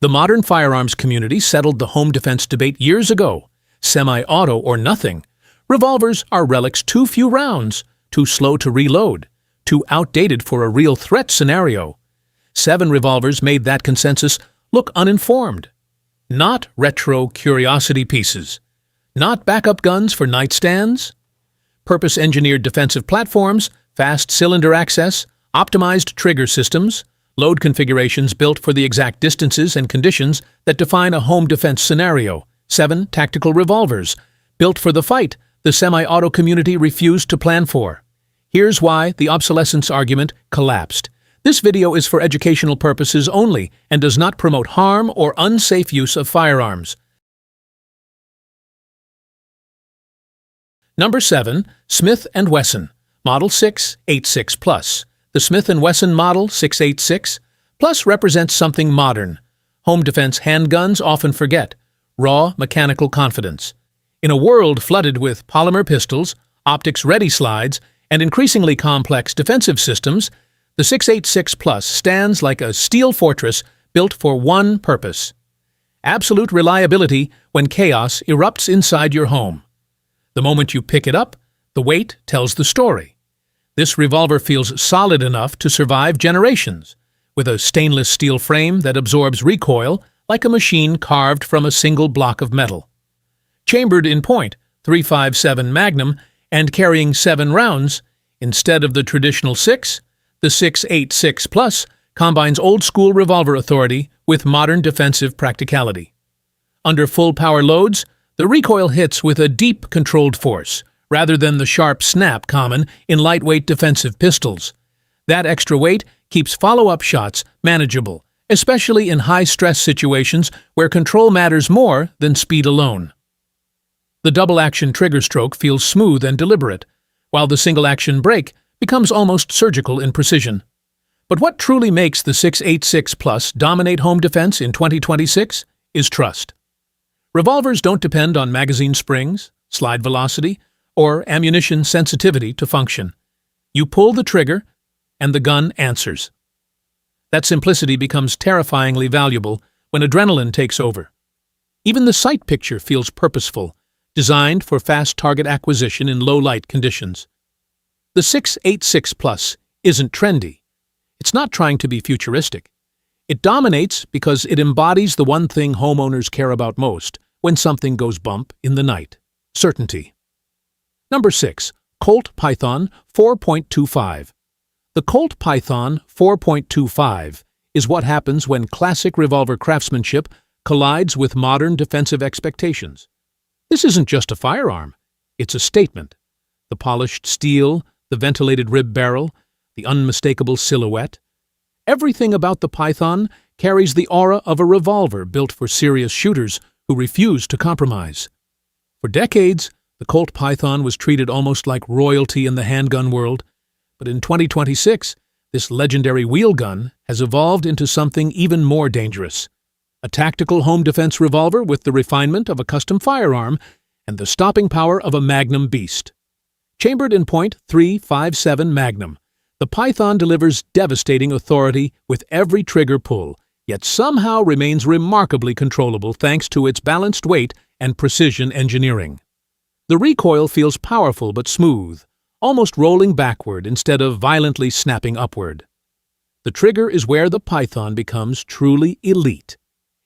The modern firearms community settled the home defense debate years ago. Semi-auto or nothing. Revolvers are relics too few rounds, too slow to reload, too outdated for a real threat scenario. 7 revolvers made that consensus look uninformed. Not retro curiosity pieces. Not backup guns for nightstands. Purpose-engineered defensive platforms, fast cylinder access, optimized trigger systems, load configurations built for the exact distances and conditions that define a home defense scenario. 7 tactical revolvers, built for the fight the semi-auto community refused to plan for. Here's why the obsolescence argument collapsed. This video is for educational purposes only and does not promote harm or unsafe use of firearms. Number 7. Smith & Wesson, Model 686 Plus. The Smith & Wesson Model 686 Plus represents something modern. Home defense handguns often forget. Raw mechanical confidence. In a world flooded with polymer pistols, optics-ready slides, and increasingly complex defensive systems, the 686 Plus stands like a steel fortress built for one purpose: absolute reliability when chaos erupts inside your home. The moment you pick it up, the weight tells the story. This revolver feels solid enough to survive generations, with a stainless steel frame that absorbs recoil like a machine carved from a single block of metal. Chambered in .357 Magnum and carrying 7 rounds, instead of the traditional 6, the 686 Plus combines old-school revolver authority with modern defensive practicality. Under full-power loads, the recoil hits with a deep controlled force, rather than the sharp snap common in lightweight defensive pistols. That extra weight keeps follow-up shots manageable, especially in high-stress situations where control matters more than speed alone. The double-action trigger stroke feels smooth and deliberate, while the single-action break becomes almost surgical in precision. But what truly makes the 686 Plus dominate home defense in 2026 is trust. Revolvers don't depend on magazine springs, slide velocity, or ammunition sensitivity to function. You pull the trigger, and the gun answers. That simplicity becomes terrifyingly valuable when adrenaline takes over. Even the sight picture feels purposeful, designed for fast target acquisition in low-light conditions. The 686 Plus isn't trendy. It's not trying to be futuristic. It dominates because it embodies the one thing homeowners care about most when something goes bump in the night: certainty. Number 6. Colt Python 4.25. The Colt Python 4.25 is what happens when classic revolver craftsmanship collides with modern defensive expectations. This isn't just a firearm, it's a statement. The polished steel, the ventilated rib barrel, the unmistakable silhouette. Everything about the Python carries the aura of a revolver built for serious shooters who refuse to compromise. For decades, the Colt Python was treated almost like royalty in the handgun world, but in 2026, this legendary wheel gun has evolved into something even more dangerous: a tactical home defense revolver with the refinement of a custom firearm and the stopping power of a Magnum beast. Chambered in .357 Magnum, the Python delivers devastating authority with every trigger pull, yet somehow remains remarkably controllable thanks to its balanced weight and precision engineering. The recoil feels powerful but smooth, almost rolling backward instead of violently snapping upward. The trigger is where the Python becomes truly elite.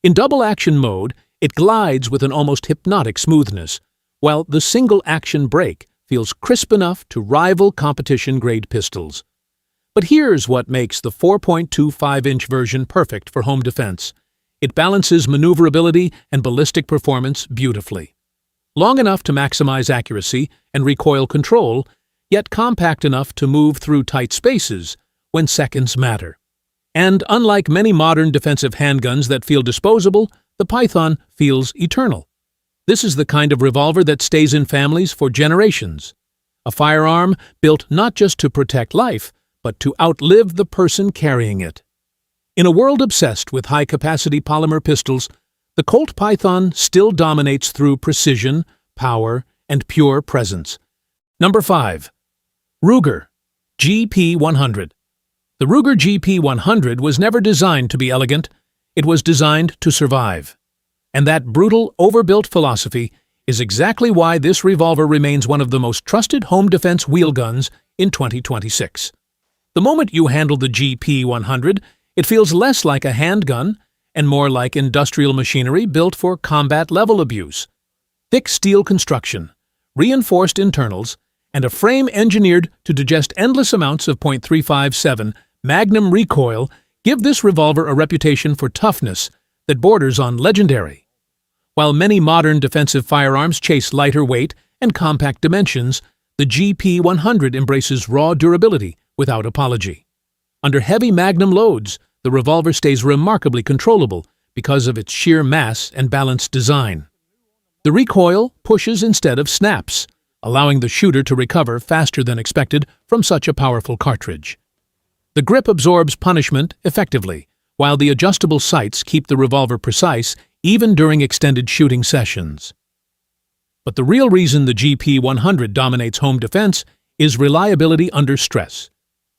In double-action mode, it glides with an almost hypnotic smoothness, while the single-action break feels crisp enough to rival competition-grade pistols. But here's what makes the 4.25-inch version perfect for home defense. It balances maneuverability and ballistic performance beautifully. Long enough to maximize accuracy and recoil control, yet compact enough to move through tight spaces when seconds matter. And unlike many modern defensive handguns that feel disposable, the Python feels eternal. This is the kind of revolver that stays in families for generations. A firearm built not just to protect life, but to outlive the person carrying it. In a world obsessed with high-capacity polymer pistols, the Colt Python still dominates through precision, power, and pure presence. Number 5. Ruger GP100. The Ruger GP100 was never designed to be elegant. It was designed to survive. And that brutal, overbuilt philosophy is exactly why this revolver remains one of the most trusted home defense wheel guns in 2026. The moment you handle the GP100, it feels less like a handgun and more like industrial machinery built for combat-level abuse. Thick steel construction, reinforced internals, and a frame engineered to digest endless amounts of .357 Magnum recoil give this revolver a reputation for toughness that borders on legendary. While many modern defensive firearms chase lighter weight and compact dimensions, the GP100 embraces raw durability without apology. Under heavy Magnum loads, the revolver stays remarkably controllable because of its sheer mass and balanced design. The recoil pushes instead of snaps, allowing the shooter to recover faster than expected from such a powerful cartridge. The grip absorbs punishment effectively, while the adjustable sights keep the revolver precise even during extended shooting sessions. But the real reason the GP100 dominates home defense is reliability under stress.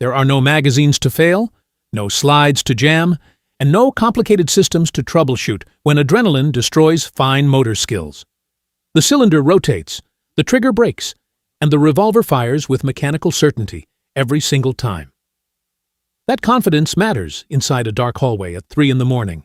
There are no magazines to fail, no slides to jam, and no complicated systems to troubleshoot when adrenaline destroys fine motor skills. The cylinder rotates, the trigger breaks, and the revolver fires with mechanical certainty every single time. That confidence matters inside a dark hallway at 3 in the morning.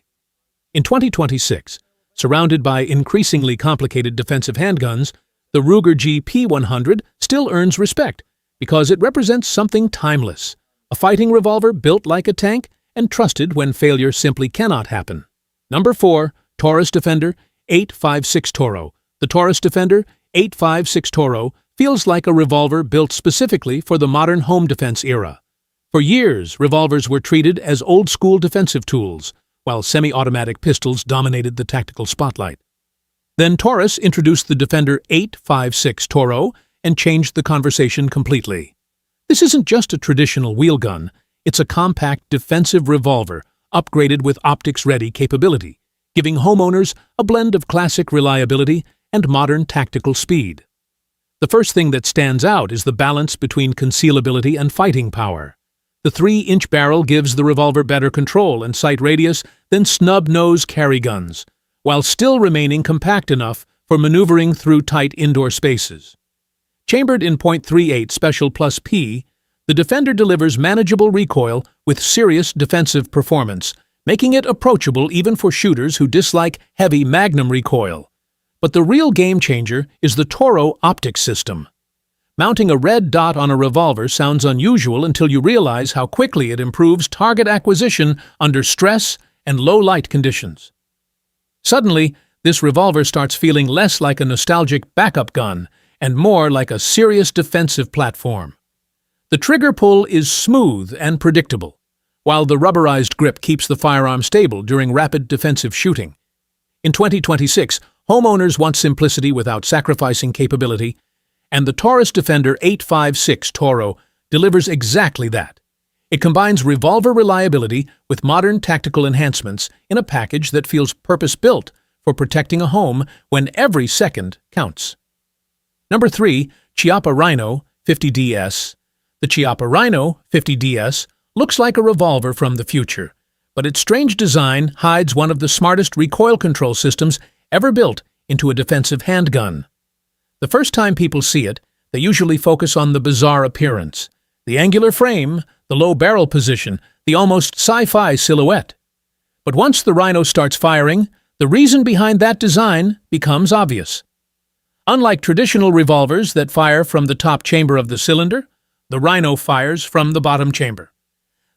In 2026, surrounded by increasingly complicated defensive handguns, the Ruger GP100 still earns respect because it represents something timeless, a fighting revolver built like a tank and trusted when failure simply cannot happen. Number 4. Taurus Defender 856 TORO. The Taurus Defender 856 TORO feels like a revolver built specifically for the modern home defense era. For years, revolvers were treated as old-school defensive tools, while semi-automatic pistols dominated the tactical spotlight. Then Taurus introduced the Defender 856 TORO and changed the conversation completely. This isn't just a traditional wheel gun, it's a compact defensive revolver upgraded with optics-ready capability, giving homeowners a blend of classic reliability and modern tactical speed. The first thing that stands out is the balance between concealability and fighting power. The 3-inch barrel gives the revolver better control and sight radius than snub-nose carry guns, while still remaining compact enough for maneuvering through tight indoor spaces. Chambered in .38 Special Plus P, the Defender delivers manageable recoil with serious defensive performance, making it approachable even for shooters who dislike heavy Magnum recoil. But the real game-changer is the TORO optics system. Mounting a red dot on a revolver sounds unusual until you realize how quickly it improves target acquisition under stress and low-light conditions. Suddenly, this revolver starts feeling less like a nostalgic backup gun and more like a serious defensive platform. The trigger pull is smooth and predictable, while the rubberized grip keeps the firearm stable during rapid defensive shooting. In 2026, homeowners want simplicity without sacrificing capability, and the Taurus Defender 856 TORO delivers exactly that. It combines revolver reliability with modern tactical enhancements in a package that feels purpose-built for protecting a home when every second counts. Number 3. Chiappa Rhino 50DS. The Chiappa Rhino 50DS looks like a revolver from the future, but its strange design hides one of the smartest recoil control systems ever built into a defensive handgun. The first time people see it, they usually focus on the bizarre appearance, the angular frame, the low barrel position, the almost sci-fi silhouette. But once the Rhino starts firing, the reason behind that design becomes obvious. Unlike traditional revolvers that fire from the top chamber of the cylinder, the Rhino fires from the bottom chamber.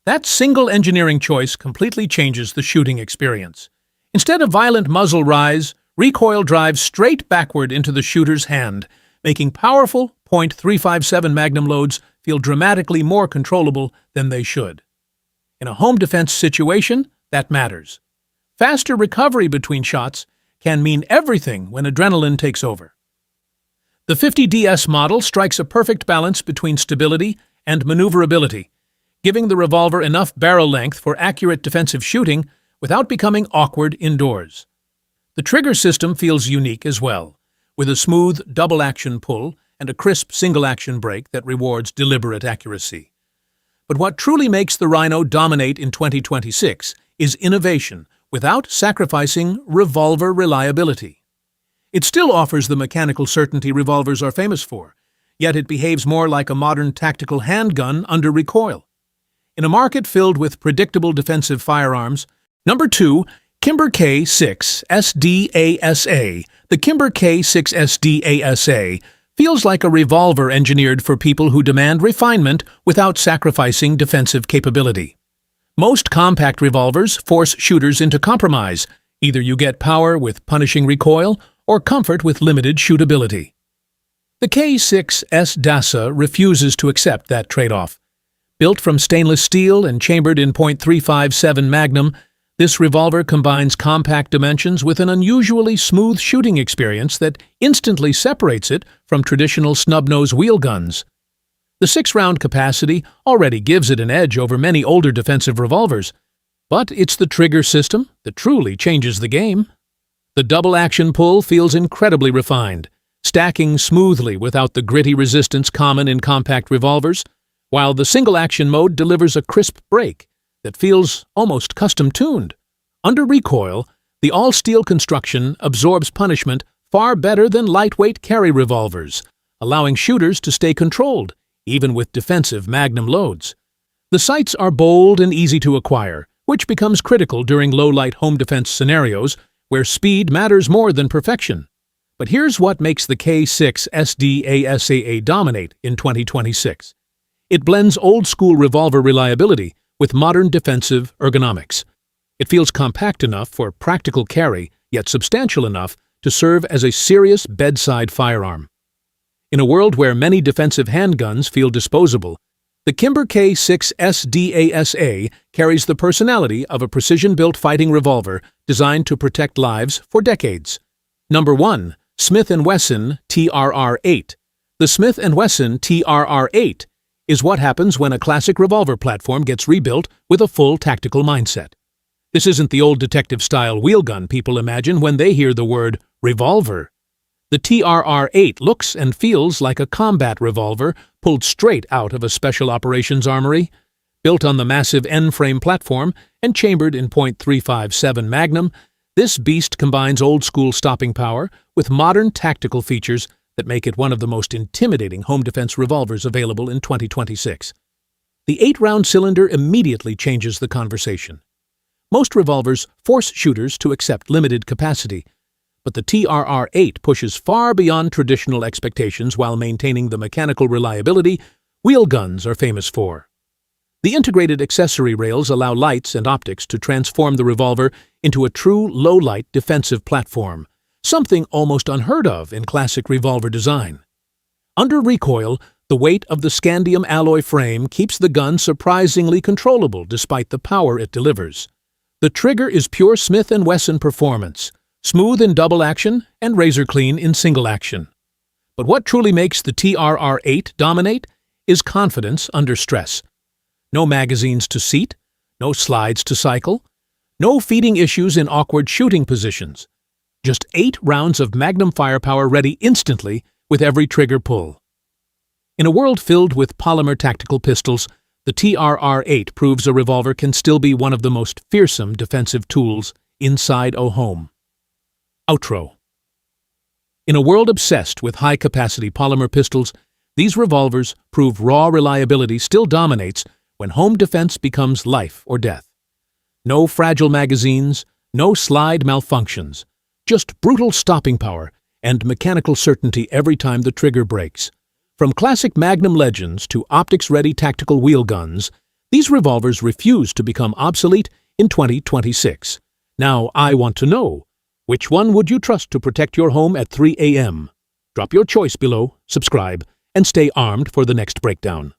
That single engineering choice completely changes the shooting experience. Instead of violent muzzle rise, recoil drives straight backward into the shooter's hand, making powerful .357 Magnum loads feel dramatically more controllable than they should. In a home defense situation, that matters. Faster recovery between shots can mean everything when adrenaline takes over. The 50DS model strikes a perfect balance between stability and maneuverability, giving the revolver enough barrel length for accurate defensive shooting without becoming awkward indoors. The trigger system feels unique as well, with a smooth double-action pull and a crisp single-action brake that rewards deliberate accuracy. But what truly makes the Rhino dominate in 2026 is innovation without sacrificing revolver reliability. It still offers the mechanical certainty revolvers are famous for, yet it behaves more like a modern tactical handgun under recoil. In a market filled with predictable defensive firearms, number 2, Kimber K6s DASA. The Kimber K6s DASA feels like a revolver engineered for people who demand refinement without sacrificing defensive capability. Most compact revolvers force shooters into compromise. Either you get power with punishing recoil or comfort with limited shootability. The K6s DASA refuses to accept that trade-off. Built from stainless steel and chambered in .357 Magnum, this revolver combines compact dimensions with an unusually smooth shooting experience that instantly separates it from traditional snub-nose wheel guns. The 6-round capacity already gives it an edge over many older defensive revolvers, but it's the trigger system that truly changes the game. The double-action pull feels incredibly refined, stacking smoothly without the gritty resistance common in compact revolvers, while the single-action mode delivers a crisp break that feels almost custom-tuned. Under recoil, the all-steel construction absorbs punishment far better than lightweight carry revolvers, allowing shooters to stay controlled, even with defensive Magnum loads. The sights are bold and easy to acquire, which becomes critical during low-light home defense scenarios where speed matters more than perfection. But here's what makes the K6s DASA dominate in 2026. It blends old-school revolver reliability with modern defensive ergonomics. It feels compact enough for practical carry, yet substantial enough to serve as a serious bedside firearm. In a world where many defensive handguns feel disposable, the Kimber K6s DASA carries the personality of a precision-built fighting revolver designed to protect lives for decades. Number 1. Smith & Wesson TRR-8. The Smith & Wesson TRR-8 is what happens when a classic revolver platform gets rebuilt with a full tactical mindset. This isn't the old detective-style wheel gun people imagine when they hear the word revolver. The TRR-8 looks and feels like a combat revolver pulled straight out of a special operations armory. Built on the massive N-frame platform and chambered in .357 Magnum, this beast combines old-school stopping power with modern tactical features that make it one of the most intimidating home defense revolvers available in 2026. The 8-round cylinder immediately changes the conversation. Most revolvers force shooters to accept limited capacity, but the TRR-8 pushes far beyond traditional expectations while maintaining the mechanical reliability wheel guns are famous for. The integrated accessory rails allow lights and optics to transform the revolver into a true low-light defensive platform, something almost unheard of in classic revolver design. Under recoil, the weight of the scandium alloy frame keeps the gun surprisingly controllable despite the power it delivers. The trigger is pure Smith & Wesson performance, smooth in double action and razor clean in single action. But what truly makes the TRR-8 dominate is confidence under stress. No magazines to seat, no slides to cycle, no feeding issues in awkward shooting positions. Just 8 rounds of Magnum firepower ready instantly with every trigger pull. In a world filled with polymer tactical pistols, the TRR-8 proves a revolver can still be one of the most fearsome defensive tools inside a home. Outro. In a world obsessed with high-capacity polymer pistols, these revolvers prove raw reliability still dominates when home defense becomes life or death. No fragile magazines, no slide malfunctions, just brutal stopping power and mechanical certainty every time the trigger breaks. From classic Magnum legends to optics-ready tactical wheel guns, these revolvers refuse to become obsolete in 2026. Now, I want to know, which one would you trust to protect your home at 3 a.m.? Drop your choice below, subscribe, and stay armed for the next breakdown.